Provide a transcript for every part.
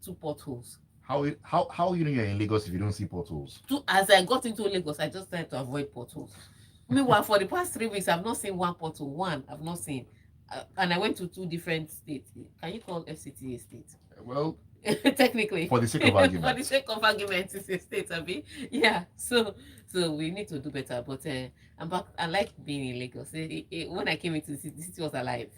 two potholes. How you know you're in Lagos if you don't see potholes? As I got into Lagos, I just tried to avoid potholes. Meanwhile, for the past 3 weeks, I've not seen one pothole. One, I've not seen. And I went to 2 different states. Can you call FCT a state? Well, technically, for the sake of argument. for the sake of argument, it's a state, Abi. Yeah. So we need to do better. But I'm back. I like being in Lagos. When I came into the city was alive.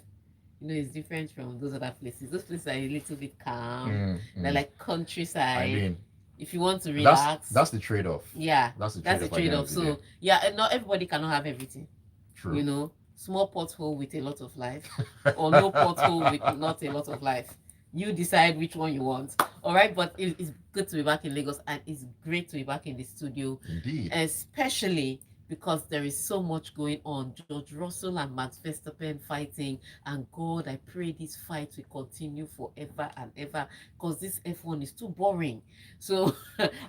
You know, it's different from those other places. Those places are a little bit calm. They're like countryside. I mean, if you want to relax, that's the trade-off. Yeah, that's the trade-off. So yeah, and not everybody cannot have everything. True. You know, small pothole with a lot of life, or no pothole with not a lot of life. You decide which one you want. All right, but it's good to be back in Lagos, and it's great to be back in the studio. Indeed. Especially because there is so much going on. George Russell and Max Verstappen fighting, and God, I pray this fight will continue forever and ever, because this F1 is too boring. So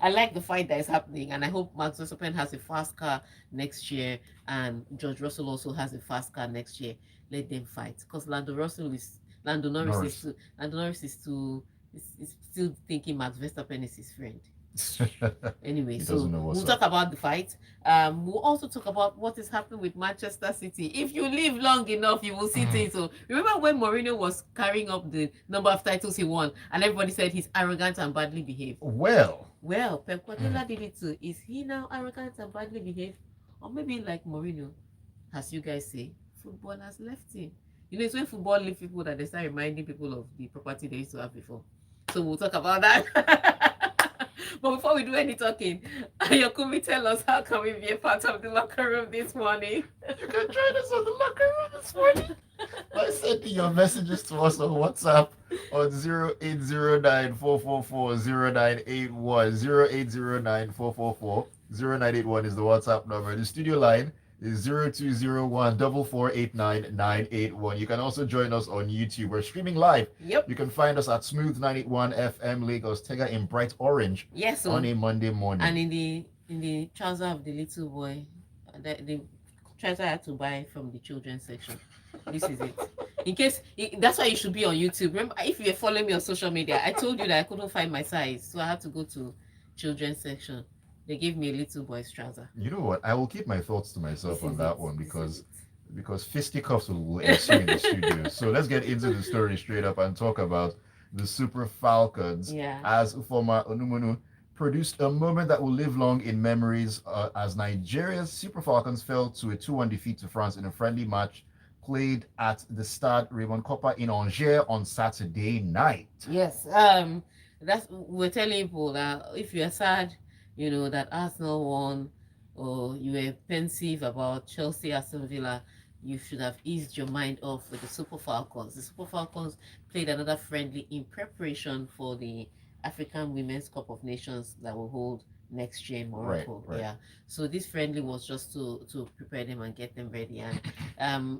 I like the fight that is happening, and I hope Max Verstappen has a fast car next year, and George Russell also has a fast car next year. Let them fight, because Lando Norris is still thinking Max Verstappen is his friend. Anyway, so we'll talk about the fight. We'll also talk about what is happening with Manchester City. If you live long enough, you will see things. So remember when Mourinho was carrying up the number of titles he won, and everybody said he's arrogant and badly behaved. Well, Pep Guardiola did it too. Is he now arrogant and badly behaved, or maybe like Mourinho, as you guys say, football has left him? You know, it's when football leaves people that they start reminding people of the property they used to have before. So we'll talk about that. But before we do any talking, Ayokunmi, tell us, how can we be a part of the locker room this morning? You can join us on the locker room this morning by sending your messages to us on WhatsApp on 0809-444-0981. 0809-444-0981 is the WhatsApp number. The studio line is 0201-4489-981. You can also join us on YouTube. We're streaming live. Yep. You can find us at Smooth 91 FM Lagos, Tega in bright orange. Yes. On a Monday morning. And in the trouser of the little boy, the trouser I had to buy from the children's section. This is it. In case that's why you should be on YouTube. Remember, if you're following me on social media, I told you that I couldn't find my size, so I had to go to children's section. They gave me a little boy's trouser. You know what? I will keep my thoughts to myself on that one because fisticuffs will ensue in the studio. So let's get into the story straight up and talk about the Super Falcons. Yeah. As Ufoma Onumunu produced a moment that will live long in memories as Nigeria's Super Falcons fell to a 2-1 defeat to France in a friendly match played at the Stade Raymond Kopa in Angers on Saturday night. Yes. We're telling people that if you're sad, you know, that Arsenal won, or you were pensive about Chelsea, Aston Villa, you should have eased your mind off with the Super Falcons. The Super Falcons played another friendly in preparation for the African Women's Cup of Nations that will hold next year in Morocco. Right. Yeah. So this friendly was just to prepare them and get them ready. And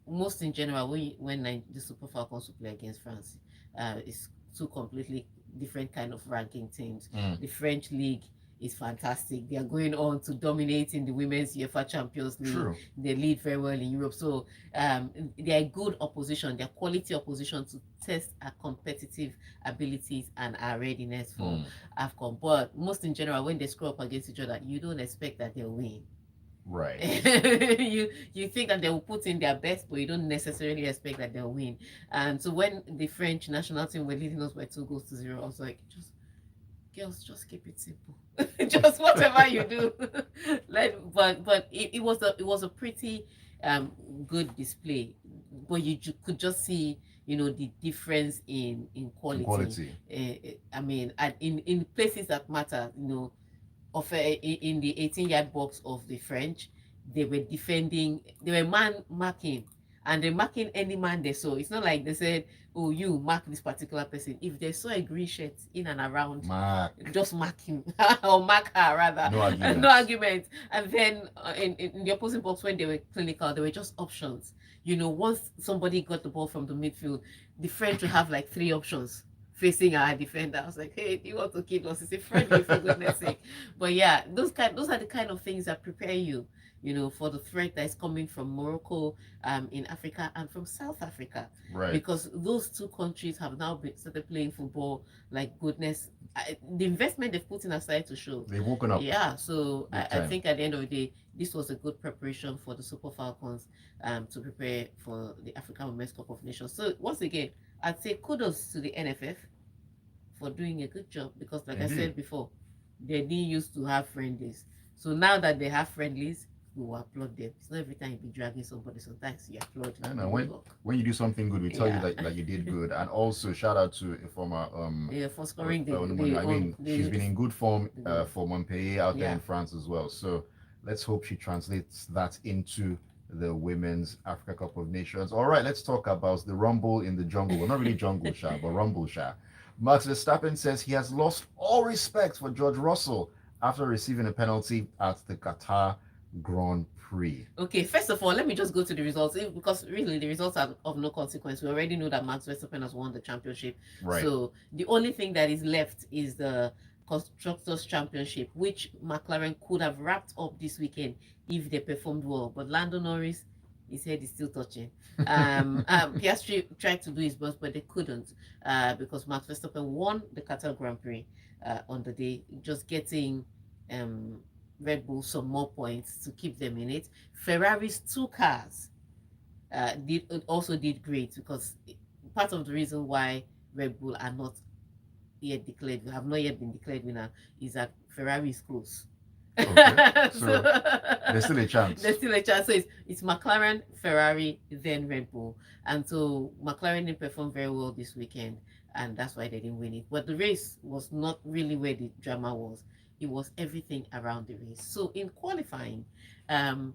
most in general, when the Super Falcons will play against France, it's two completely different kind of ranking teams. The French league is fantastic. They are going on to dominate in the Women's UEFA Champions League. True. They lead very well in Europe. So they are good opposition. They are quality opposition to test our competitive abilities and our readiness for AFCON. But most in general, when they screw up against each other, you don't expect that they'll win. Right. you think that they will put in their best, but you don't necessarily expect that they'll win. And so when the French national team were leading us by 2-0, I was like, girls, just keep it simple. Just whatever you do. But it was a pretty good display. But you could just see, you know, the difference in quality. I mean, in places that matter, you know, in the 18-yard box of the French, they were defending, they were man marking, and they're marking any man they saw. It's not like they said, oh, you mark this particular person. If they saw a green shirt in and around, just mark him or mark her rather. No argument. And then in the opposing box, when they were clinical, they were just options. You know, once somebody got the ball from the midfield, the French would have like 3 options facing our defender. I was like, hey, do you want to kill us? It's a friendly, for goodness sake. But yeah, those are the kind of things that prepare you. for the threat that is coming from Morocco, in Africa, and from South Africa, Right. because those two countries have now started playing football like goodness. The investment they've put in has started to show. They've woken up Yeah, so big I time. think at the end of the day, this was a good preparation for the Super Falcons, to prepare for the African Women's Cup of Nations. So once again, I'd say kudos to the NFF for doing a good job, because, like I Indeed. said before, they didn't used to have friendlies. So now that they have friendlies, we will applaud them. It's not every time you be dragging somebody. Sometimes you applaud And the good work. when you do something good, we tell you Yeah. that you did good. And also shout out to a former Yeah, for scoring I mean, she's been in good form the for Montpellier out there yeah. in France as well. So let's hope she translates that into the Women's Africa Cup of Nations. All right, let's talk about the rumble in the jungle. Well, not really jungle Sha, but rumble Sha. Max Verstappen says he has lost all respect for George Russell after receiving a penalty at the Qatar Grand Prix. Okay, first of all, let me just go to the results, because really the results are of no consequence. We already know that Max Verstappen has won the championship. Right. So the only thing that is left is the Constructors' Championship, which McLaren could have wrapped up this weekend if they performed well. But Lando Norris, his head is still touching. Piastri tried to do his best, but they couldn't, because Max Verstappen won the Qatar Grand Prix on the day, just getting um, Red Bull some more points to keep them in it. Ferrari's two cars did great, because part of the reason why Red Bull are not yet declared, have not yet been declared winner, is that Ferrari is close. Okay. So So there's still a chance. there's still a chance. So it's McLaren, Ferrari, then Red Bull. And so McLaren didn't perform very well this weekend, and that's why they didn't win it. But the race was not really where the drama was. It was everything around the race. So in qualifying, um,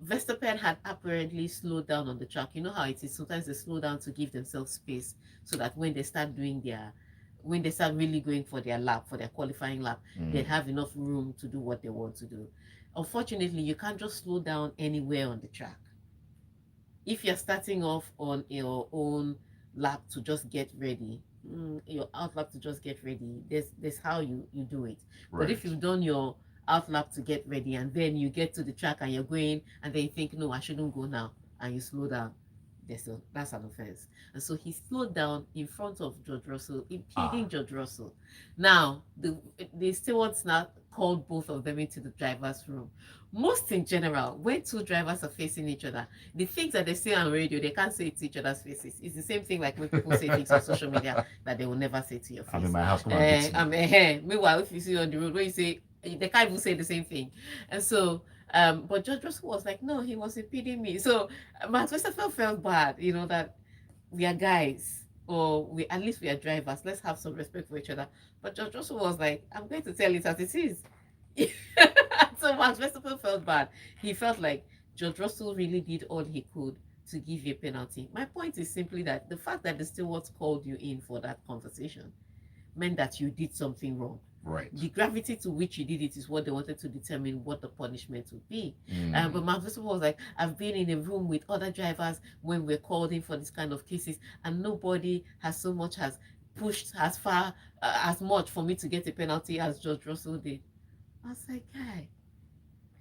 Verstappen had apparently slowed down on the track. You know how it is. Sometimes they slow down to give themselves space, so that when they start really going for their lap, for their qualifying lap, they have enough room to do what they want to do. Unfortunately, you can't just slow down anywhere on the track. If you're starting off on your own lap to just get ready, your out lap to just get ready, there's how you do it. But if Right. you've done your out lap to get ready, and then you get to the track and you're going, and then you think, no, I shouldn't go now, and you slow down, that's an offense. And so he slowed down in front of George Russell, Ah. impeding George Russell. Now the stewards now called both of them into the driver's room. Most in general, when two drivers are facing each other, the things that they say on radio, they can't say it to each other's faces. It's the same thing like when people say things on social media that they will never say to your I'm in face. my house. Come and beat me. Meanwhile, if you see on the road, when you say, they can't even say the same thing. And so, but George Russell was like, no, he was impeding me. So Max Verstappen felt bad, that we are guys, or at least we are drivers. Let's have some respect for each other. But George Russell was like, I'm going to tell it as it is. So Max Verstappen felt bad. He felt like George Russell really did all he could to give you a penalty. My point is simply that the fact that the stewards called you in for that conversation meant that you did something wrong. Right. The gravity to which you did it is what they wanted to determine what the punishment would be. But Max Verstappen was like, I've been in a room with other drivers when we're called in for this kind of cases, and nobody has so much as pushed as far as much for me to get a penalty as George Russell did. I was like, guy.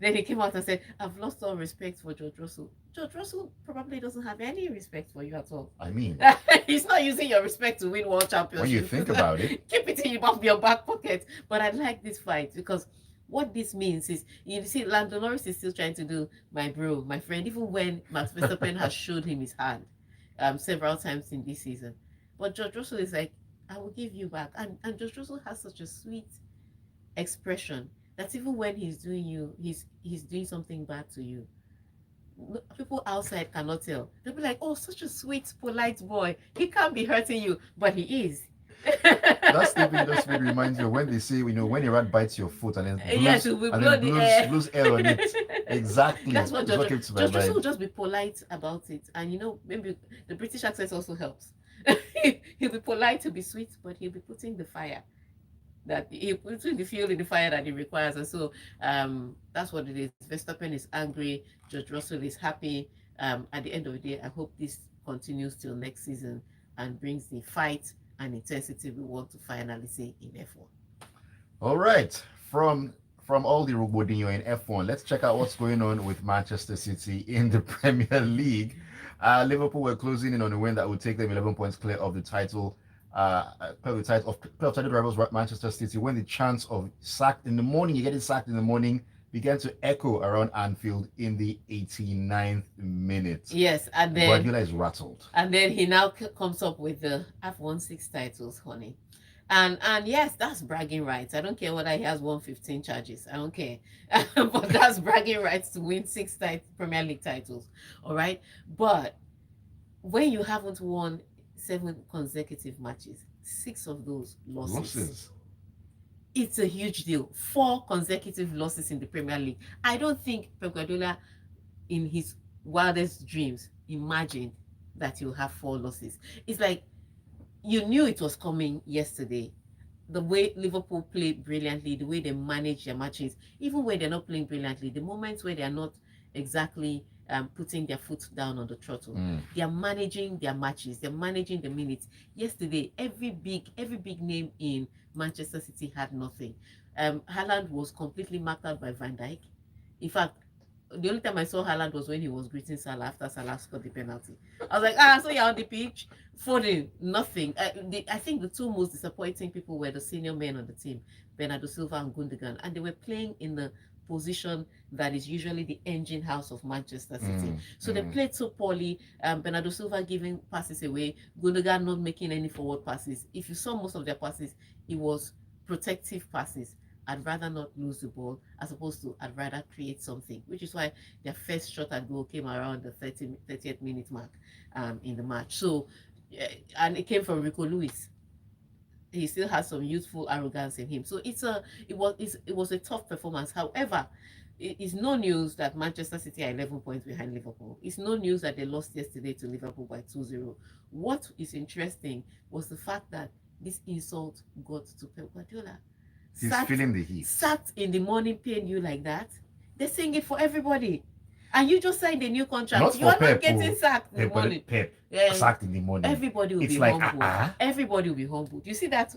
Then he came out and said, I've lost all respect for George Russell. George Russell probably doesn't have any respect for you at all. I mean, He's not using your respect to win world championships. when you think about it, Keep it in your back pocket. But I like this fight, because what this means is, you see, Lando Norris is still trying to do my bro, my friend, even when Max Verstappen has showed him his hand several times in this season. But George Russell is like, I will give you back. And George Russell has such a sweet expression that even when he's doing something bad to you, people outside cannot tell. They'll be like, oh, such a sweet, polite boy, he can't be hurting you, but he is. that statement just made reminds you of when they say, when a rat bites your foot and then blows, Yes, it will and blow then the blows, air. blows air on it. Exactly. That's what It's George came to my Russell will mind. just be polite about it. And maybe the British accent also helps. He'll be polite, to be sweet, but he'll be putting the fire that he puts the fuel in the fire that he requires. And so that's what it is. Verstappen is angry, George Russell is happy. At the end of the day, I hope this continues till next season and brings the fight and intensity we want to finally see in F1. All right. From from all the Robodinho in F1, let's check out what's going on with Manchester City in the Premier League. Liverpool were closing in on a win that would take them 11 points clear of the title. Clear of the title of title rivals Manchester City. When the chance of sacked in the morning, you're getting sacked in the morning, began to echo around Anfield in the 89th minute. Yes, and then Guardiola is rattled. And then he now comes up with the I've won 6 titles, honey. And yes, that's bragging rights. I don't care whether he has won 15 charges. I don't care. But that's bragging rights to win 6 Premier League titles. All right. But when you haven't won 7 consecutive matches, 6 of those losses. It's a huge deal. 4 consecutive losses in the Premier League. I don't think Pep Guardiola, in his wildest dreams, imagined that he'll have 4 losses. It's like you knew it was coming yesterday. The way Liverpool played brilliantly, the way they manage their matches, even when they're not playing brilliantly, the moments where they are not exactly putting their foot down on the throttle, they are managing their matches, they're managing the minutes. Yesterday, every big name in Manchester City had nothing. Haaland was completely marked out by Van Dijk. In fact, the only time I saw Haaland was when he was greeting Salah after Salah scored the penalty. I was like, so you're on the pitch? Foden, nothing. I think the 2 most disappointing people were the senior men on the team, Bernardo Silva and Gundogan, and they were playing in the position that is usually the engine house of Manchester City. So they played so poorly. Bernardo Silva giving passes away, Gundogan not making any forward passes. If you saw most of their passes, it was protective passes. I'd rather not lose the ball as opposed to I'd rather create something, which is why their first shot at goal came around the 30th minute mark in the match. So, and it came from Rico Lewis. He still has some youthful arrogance in him. So it was a tough performance. However, it's no news that Manchester City are 11 points behind Liverpool. It's no news that they lost yesterday to Liverpool by 2-0. What is interesting was the fact that this insult got to Pep Guardiola. He's feeling the heat. Sat in the morning paying you like that. They're saying it for everybody. And you just signed a new contract. You are not getting sacked in the morning. Pep, sacked in the morning. Everybody will be humble. Everybody will be humble. Do you see that?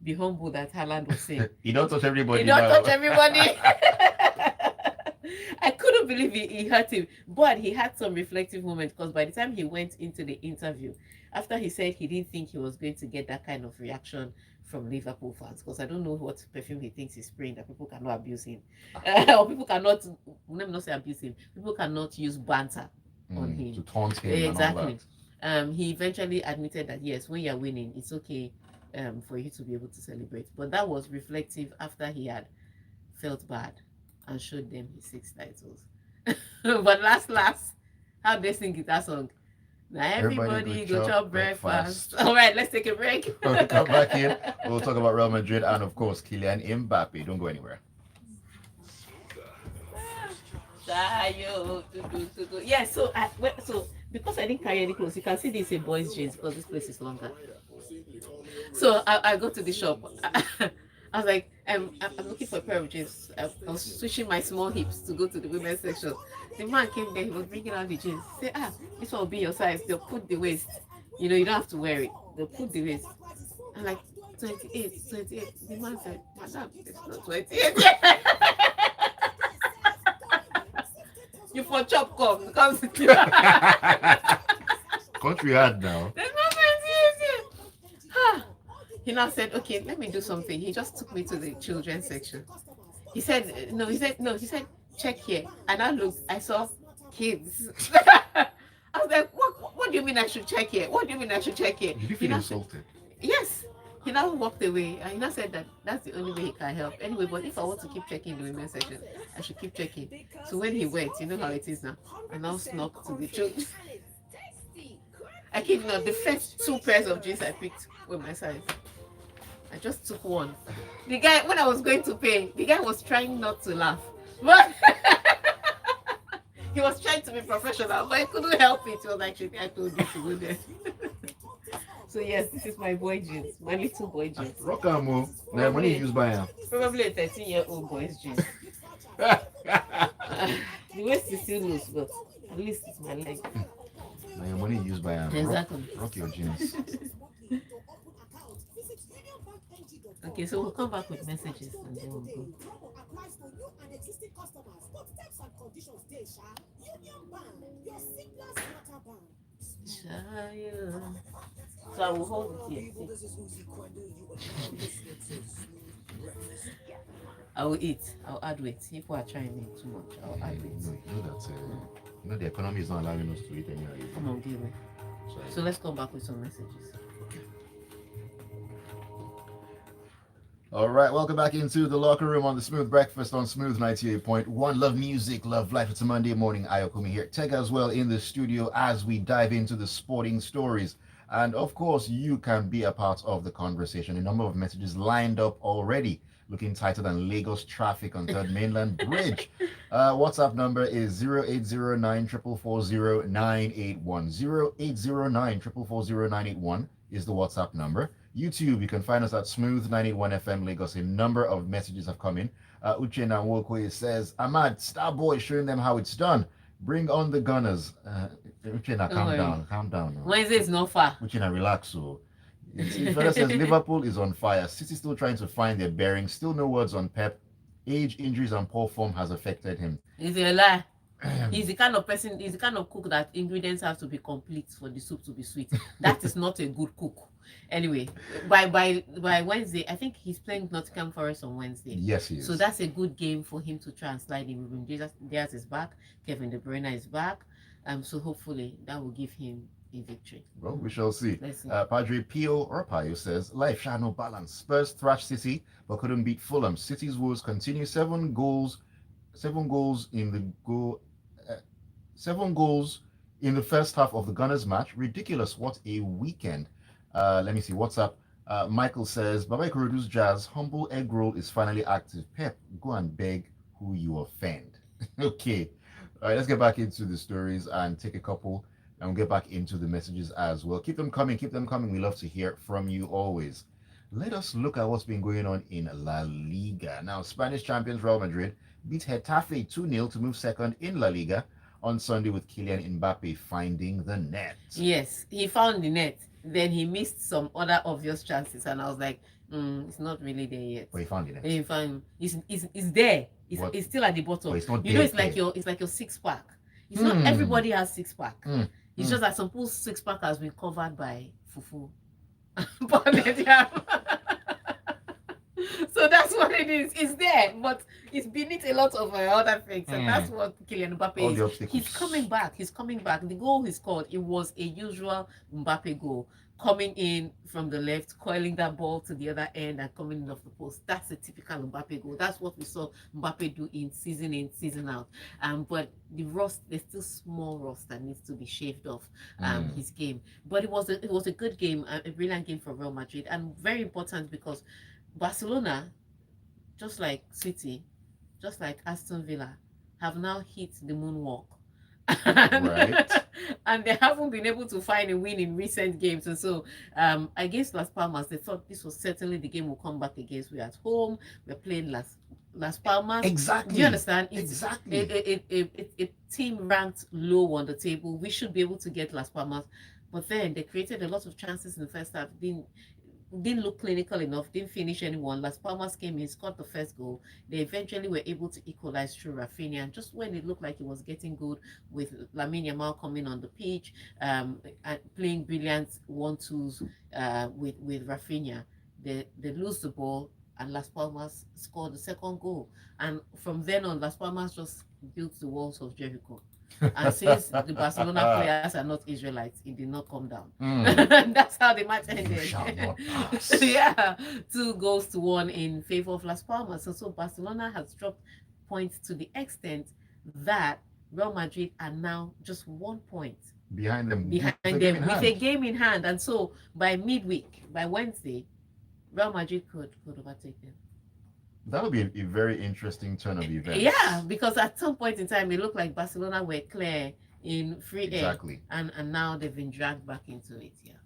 Be humble that Haaland was saying. You don't touch everybody. You don't touch everybody. I couldn't believe he hurt him. But he had some reflective moments because by the time he went into the interview, after he said he didn't think he was going to get that kind of reaction from Liverpool fans, because I don't know what perfume he thinks he's spraying that people cannot abuse him. Or people cannot, let me not say abuse him, people cannot use banter on him. To taunt him. Exactly. He eventually admitted that yes, when you're winning, it's okay for you to be able to celebrate. But that was reflective after he had felt bad and showed them his 6 titles. But last, how they sing guitar song? Now everybody go chop breakfast. All right, let's take a break. When we come back in, we'll talk about Real Madrid and, of course, Kylian Mbappe. Don't go anywhere. Yeah, so because I didn't carry any clothes, you can see this in boys' jeans because this place is longer. So I go to the shop. I was like, I'm looking for a pair of jeans. I was switching my small hips to go to the women's section. The man came there, he was bringing out the jeans. He said, this one will be your size. They'll put the waist. You don't have to wear it. They'll put the waist. I'm like, 28. The man said, madam, it's not 28. You for chop come because Country hard now. There's no 28. He now said, okay, let me do something. He just took me to the children's section. He said, check here. And I looked, I saw kids. I was like, what do you mean I should check here? What do you mean I should check here? Did you feel insulted? Yes. He now walked away and he now said that that's the only way he can help. Anyway, but if I want to keep checking the women's section, I should keep checking. So when he went, you know how it is now. I now snuck to the children. I kid not, the first 2 pairs of jeans I picked were my size. I just took one. The guy, when I was going to pay, the guy was trying not to laugh. But he was trying to be professional, but I couldn't help it. He was like, I told you to go there. So yes, this is my boy jeans, my little boy jeans. Rock and move. Now money used by him. Probably a 13-year-old boy's jeans. The waist is still loose, but at least it's my leg. Now your money used by him. Exactly. Rock your jeans. Okay, so we'll come back with messages and then we'll go. existing customers, but terms and conditions dey, sha. Union Bank, your simplest water bank. Child. So I will hold it here. See. This is Uzi Quando. You are now listening to Smooth Breakfast. I will eat. I'll add weight. People are trying me too much. I'll add weight. The economy is not allowing us to eat anyway. Come on, give me. So let's come back with some messages. All right, welcome back into the locker room on the Smooth Breakfast on Smooth 98.1. Love music, love life. It's a Monday morning. Ayokunmi here. Tega as well in the studio as we dive into the sporting stories. And of course, you can be a part of the conversation. A number of messages lined up already, looking tighter than Lagos traffic on Third Mainland Bridge. WhatsApp number is 0809 440 981. 0809 440 981 is the WhatsApp number. YouTube, you can find us at Smooth 981 FM Lagos. A number of messages have come in. Uche Nwokwe says, Ahmad, Starboy showing them how it's done. Bring on the Gunners. Uche, calm down. Wednesday is not far. Uche, relax. So, further says, Liverpool is on fire. City still trying to find their bearings. Still no words on Pep. Age, injuries, and poor form has affected him. It's a lie. He's the kind of person, he's the kind of cook that ingredients have to be complete for the soup to be sweet. That is not a good cook. Anyway, by Wednesday, I think he's playing Nottingham Forest on Wednesday. Yes, he is. So that's a good game for him to try and slide in. Ruben Diaz is back. Kevin De Bruyne is back. So hopefully that will give him a victory. Well, we shall see. Let's see. Padre Pio Orpayo says, life shall no balance. Spurs thrashed City, but couldn't beat Fulham. City's woes continue. 7 goals in the first half of the Gunners match. Ridiculous. What a weekend. Let me see what's up. Michael says, Baba Ikorodu's Jazz, humble egg roll is finally active. Pep, go and beg who you offend. Okay. All right, let's get back into the stories and take a couple and we'll get back into the messages as well. Keep them coming. We love to hear from you always. Let us look at what's been going on in La Liga. Now, Spanish champions Real Madrid beat Getafe 2-0 to move second in La Liga on Sunday with Kylian Mbappe finding the net. Yes, he found the net. Then he missed some other obvious chances, and I was like, it's not really there yet. But he found it. He found it's there. It's still at the bottom. It's not it's like your 6-pack. It's not everybody has 6-pack. It's just that some people's 6-pack has been covered by fufu. So that's what it is. It's there, but it's beneath a lot of other things, and that's what Kylian Mbappe is. He's coming back. The goal he scored, it was a usual Mbappe goal, coming in from the left, coiling that ball to the other end, and coming in off the post. That's a typical Mbappe goal. That's what we saw Mbappe do in, season out. But there's still small rust that needs to be shaved off his game. But it was a good game, a brilliant game for Real Madrid, and very important because Barcelona, just like City, just like Aston Villa, have now hit the moonwalk. Right. And they haven't been able to find a win in recent games. And so against Las Palmas, they thought this was certainly the game we'll come back against. We're at home, we're playing Las Palmas. Exactly. Do you understand? It's exactly. A team ranked low on the table. We should be able to get Las Palmas. But then they created a lot of chances in the first half. Didn't look clinical enough, didn't finish anyone. Las Palmas came in, scored the first goal. They eventually were able to equalize through Rafinha. And just when it looked like it was getting good with Lamine Yamal coming on the pitch, and playing brilliant 1-2s with Rafinha, they lose the ball and Las Palmas scored the second goal. And from then on, Las Palmas just built the walls of Jericho. And since the Barcelona players are not Israelites, it did not come down. That's how the match ended. Yeah, 2-1 in favor of Las Palmas. So Barcelona has dropped points to the extent that Real Madrid are now just 1 point behind them with a game in hand. And so by midweek, by Wednesday, Real Madrid could overtake them. That'll be a very interesting turn of events. Yeah, because at some point in time, it looked like Barcelona were clear in free air. And now they've been dragged back into it. Yeah.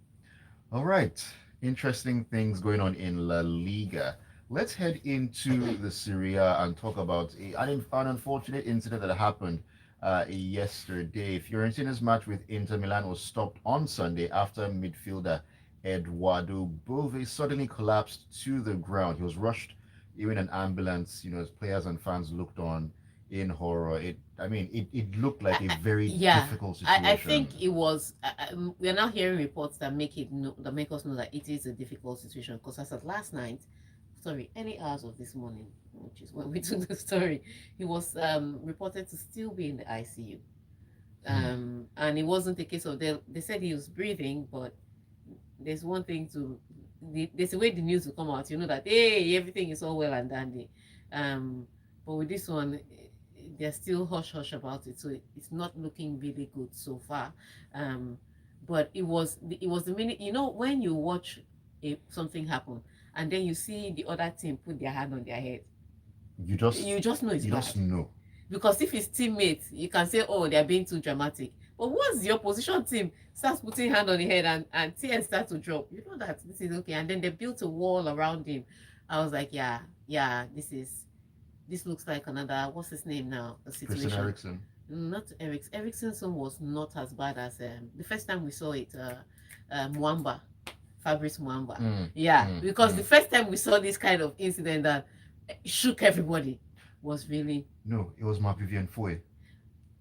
All right. Interesting things going on in La Liga. Let's head into the Serie A and talk about an unfortunate incident that happened yesterday. Fiorentina's match with Inter Milan was stopped on Sunday after midfielder Eduardo Bove suddenly collapsed to the ground. He was rushed even an ambulance, as players and fans looked on in horror. It looked like a very Yeah, difficult I situation. think it was. We are now hearing reports that make us know that it is a difficult situation. Because as of last night, sorry, any hours of this morning, which is when we took the story, he was reported to still be in the ICU. And it wasn't a case of they said he was breathing, but there's one thing to there's a way the news will come out. You know that hey, everything is all well and dandy. But with this one, they're still hush hush about it, so it's not looking really good so far. But it was the minute when you watch something happen and then you see the other team put their hand on their head, you just know it's you bad. just know. Because if it's teammates, you can say, oh, they're being too dramatic. But once the opposition team starts putting hand on the head and tears start to drop, you know that this is okay. And then they built a wall around him. I was like, yeah, this looks like another, what's his name now? A Christian situation. Eriksen. Not Eriksen's son was not as bad as the first time we saw it, Mwamba, Fabrice Mwamba. Because the first time we saw this kind of incident that shook everybody was really. No, it was Marc-Vivien Foy.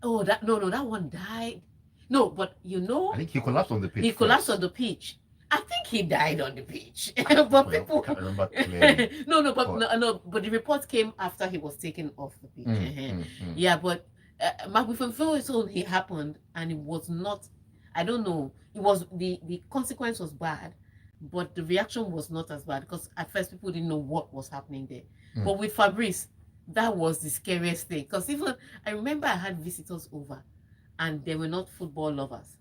Oh, that one died. No, but I think he collapsed on the pitch. he collapsed on the pitch. I think he died on the pitch. But people I can't remember clearly. but the report came after he was taken off the pitch. Yeah, but Marc-Vivien Foy's own he happened and it was not. I don't know. It was the consequence was bad, but the reaction was not as bad because at first people didn't know what was happening there. But with Fabrice, that was the scariest thing because even I remember I had visitors over and they were not football lovers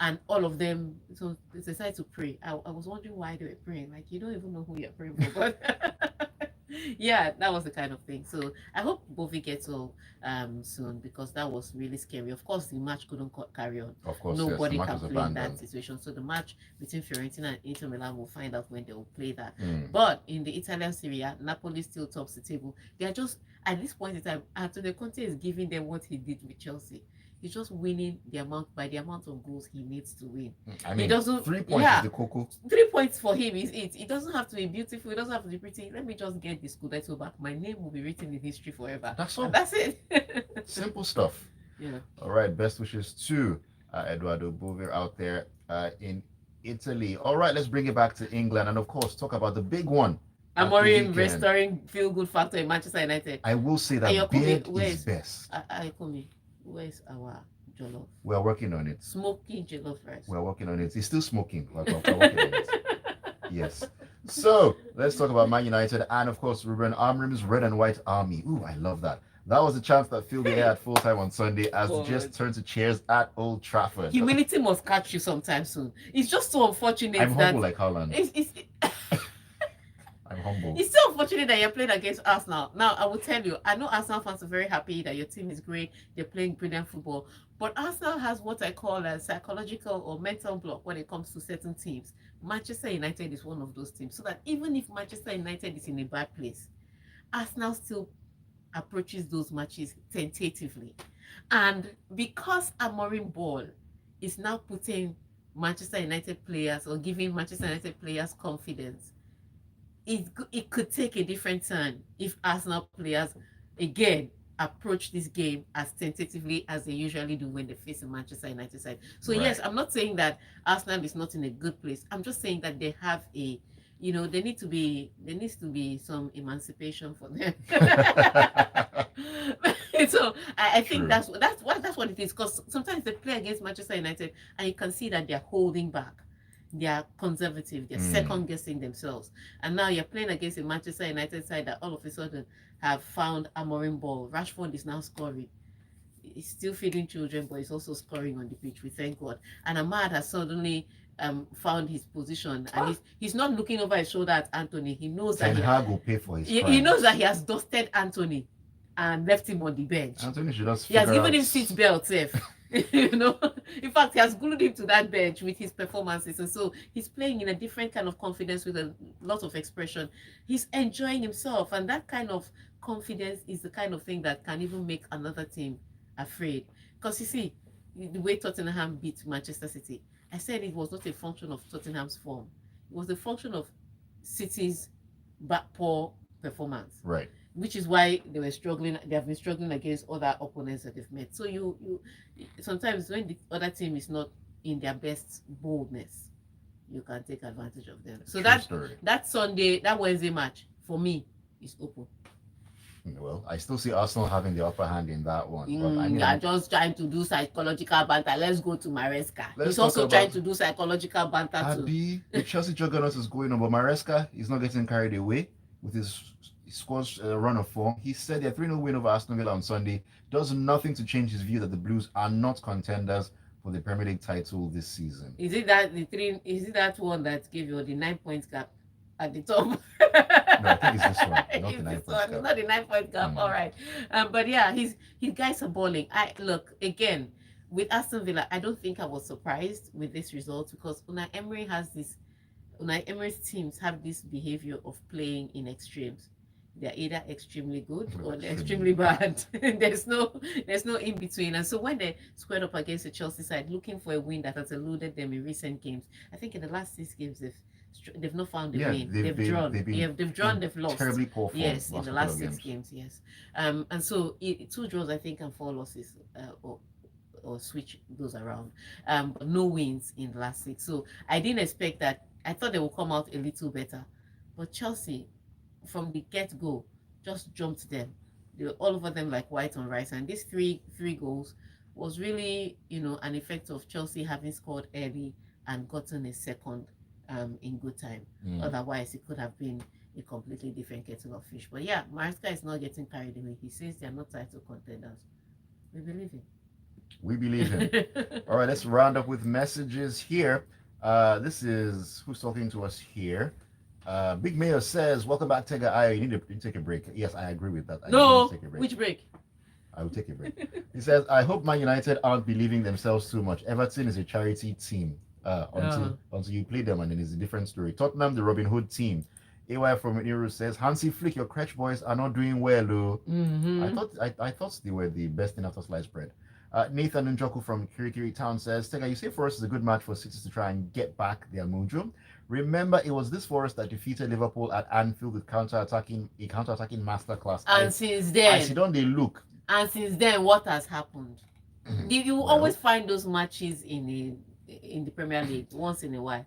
and all of them so they decided to pray. I was wondering why they were praying, like you don't even know who you're praying for. But yeah, that was the kind of thing. So I hope Bovie gets well soon because that was really scary. Of course the match couldn't carry on. Of course, Nobody yes, can was play in that abandoned. situation. So the match between Fiorentina and Inter Milan will find out when they will play that. Mm. But in the Italian Serie A, Napoli still tops the table. They are just at this point in time, Antonio Conte is giving them what he did with Chelsea. He's just winning the amount of goals he needs to win. I He mean, doesn't. 3 points Yeah, is the cocoa. 3 points for him is it. It doesn't have to be beautiful. It doesn't have to be pretty. Let me just get the Scudetto back. My name will be written in history forever. That's all. And that's it. Simple stuff. Yeah. All right, best wishes to Eduardo Bovie out there in Italy. All right, let's bring it back to England and of course talk about the big one. at the Amorim weekend. restoring feel good factor in Manchester United. I will say that Ayokunmi, beard where is is- best. Ayokunmi, where's our jollof? We're working on it. Smoky jollof rice. We're working on it. It's still smoking. We're working on it. Yes. So let's talk about Man United and of course Ruben Amorim's Red and White Army. Ooh, I love that. That was the chance that filled the air at full time on Sunday as the Jets turned to cheers at Old Trafford. Humility must catch you sometime soon. It's just so unfortunate I'm that humble like Haaland. it's I'm humble. It's so unfortunate that you're playing against Arsenal. Now, I will tell you, I know Arsenal fans are very happy that your team is great, they're playing brilliant football, but Arsenal has what I call a psychological or mental block when it comes to certain teams. Manchester United is one of those teams, so that even if Manchester United is in a bad place, Arsenal still approaches those matches tentatively. And because Amorim Ball is now putting Manchester United players or giving Manchester United players confidence, it could take a different turn if Arsenal players again approach this game as tentatively as they usually do when they face a Manchester United side. So Right. yes, I'm not saying that Arsenal is not in a good place. I'm just saying that they have there needs to be some emancipation for them. So I think True. that's what it is, because sometimes they play against Manchester United and you can see that they're holding back. They are conservative. They're second guessing themselves. And now you're playing against a Manchester United side that all of a sudden have found Amorim Ball. Rashford is now scoring. He's still feeding children, but he's also scoring on the pitch. We thank God. And Ahmad has suddenly found his position, and he's not looking over his shoulder at Anthony. He knows Ten that Hag will pay for his he crimes. knows that he has dusted Anthony and left him on the bench. Anthony should just He has figure given out- him seat belt safe. In fact, he has glued him to that bench with his performances, and so he's playing in a different kind of confidence with a lot of expression. He's enjoying himself, and that kind of confidence is the kind of thing that can even make another team afraid. Because you see, the way Tottenham beat Manchester City, I said it was not a function of Tottenham's form; it was a function of City's poor performance, Right. which is why they were struggling. They have been struggling against other opponents that they've met. So you sometimes when the other team is not in their best boldness, you can take advantage of them. So True story. that Sunday, that Wednesday match for me is open. Well, I still see Arsenal having the upper hand in that one. But I mean, You are just trying to do psychological banter. Let's go to Maresca. Let's He's talk also about- trying to do psychological banter too. Abi, the Chelsea juggernaut is going on, but Maresca is not getting carried away with his squad's run of form. He said their 3-0 win over Aston Villa on Sunday does nothing to change his view that the Blues are not contenders for the Premier League title this season. Is it that one that gave you the 9 points gap at the top? No, I think it's this one, not the It's 9 this points one, gap. not the 9 point gap. All right, but yeah, his guys are balling. I look again with Aston Villa. I don't think I was surprised with this result because Unai Emery's teams have this behavior of playing in extremes. They're either extremely good or they're extremely bad. there's no in between. And so when they squared up against the Chelsea side, looking for a win that has eluded them in recent games, I think in the last 6 games they've not found a win. They've drawn. They've drawn. They've lost. Terribly poor form. Yes, in the last couple of 6 games. Yes. And so 2 draws, I think, and 4 losses, or switch those around. But no wins in the last 6. So I didn't expect that. I thought they would come out a little better, but Chelsea, from the get-go, just jumped them. They were all over them like white on rice. And these three goals was really, an effect of Chelsea having scored early and gotten a second in good time. Otherwise, it could have been a completely different kettle of fish. But yeah, Maresca is not getting carried away. He says they are not title contenders. We believe him. We believe him. All right, let's round up with messages here. This is who's talking to us here. Big Mayor says, "Welcome back, Tega. You need to take a break." Yes, I agree with that. No, take a break. which break? I will take a break. He says, "I hope Man United aren't believing themselves too much. Everton is a charity team until you play them, and then it's a different story. Tottenham, the Robin Hood team." AY from Niru says, "Hansi Flick, your Cretch boys are not doing well, though." I thought they were the best thing after sliced bread. Nathan Njoku from Kirikiri Town says, "Tega, you say Forest is a good match for City to try and get back their mojo. Remember, it was this Forest that defeated Liverpool at Anfield with counter-attacking masterclass. And since then, I see don't they look. And since then, what has happened? You will always find those matches in the Premier League once in a while.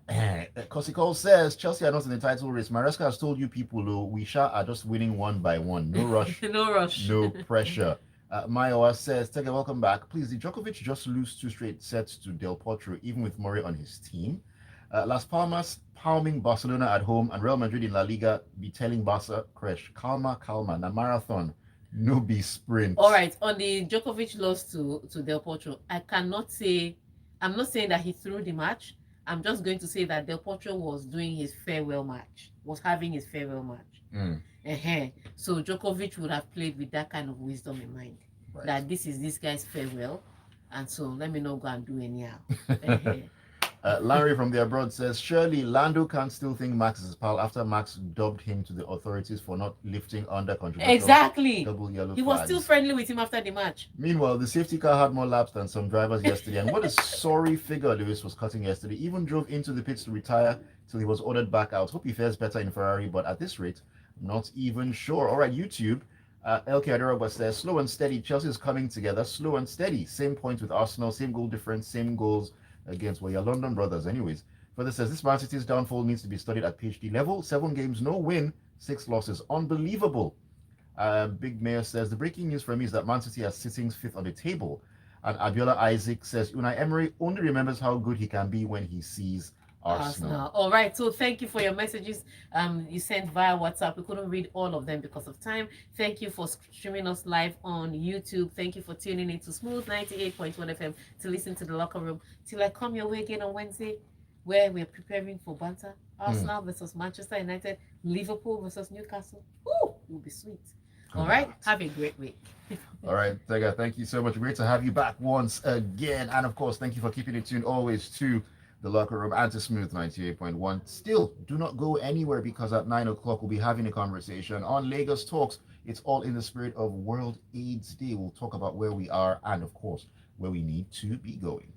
Kosikol says, "Chelsea are not in the title race. Maresca has told you people, though, we are just winning one by one. No rush. No rush. No pressure." Mayowa says, "Tega, welcome back. Please, did Djokovic just lose 2 straight sets to Del Potro, even with Murray on his team? Las Palmas palming Barcelona at home, and Real Madrid in La Liga be telling Barca, Crash, calma, na marathon, no be sprint." All right, on the Djokovic loss to Del Potro, I'm not saying that he threw the match. I'm just going to say that Del Potro was doing his farewell match, was having his farewell match. So Djokovic would have played with that kind of wisdom in mind, Right. that this is this guy's farewell, and so let me not go and do anyhow. Larry from the abroad says, "Surely Lando can't still think Max is his pal after Max dubbed him to the authorities for not lifting under controversial Exactly. double yellow He was flags. still friendly with him after the match. Meanwhile, the safety car had more laps than some drivers yesterday, and what a sorry figure Lewis was cutting yesterday. Even drove into the pits to retire till he was ordered back out. Hope he fares better in Ferrari, but at this rate, not even sure." All right, YouTube. LK Adirogba says, "Slow and steady. Chelsea is coming together. Slow and steady. Same points with Arsenal. Same goal difference. Same goals against, well, your London brothers anyways." Further says, "This Man City's downfall needs to be studied at PhD level. 7 games, no win, 6 losses. Unbelievable." Big Mayor says, "The breaking news for me is that Man City are sitting 5th on the table." And Abiola Isaac says, "Unai Emery only remembers how good he can be when he sees Arsenal." All right, so thank you for your messages you sent via WhatsApp. We couldn't read all of them because of time. Thank you for streaming us live on YouTube. Thank you for tuning in to Smooth 98.1 FM to listen to The Locker Room. Till I come your way again on Wednesday, where we're preparing for banter. Arsenal versus Manchester United, Liverpool versus Newcastle. Ooh, it will be sweet. All right, have a great week. All right, Tega, thank you so much. Great to have you back once again. And of course, thank you for keeping it tuned always to The Locker Room and to Smooth 98.1. Still, do not go anywhere, because at 9 o'clock we'll be having a conversation on Lagos Talks. It's all in the spirit of World AIDS Day. We'll talk about where we are and, of course, where we need to be going.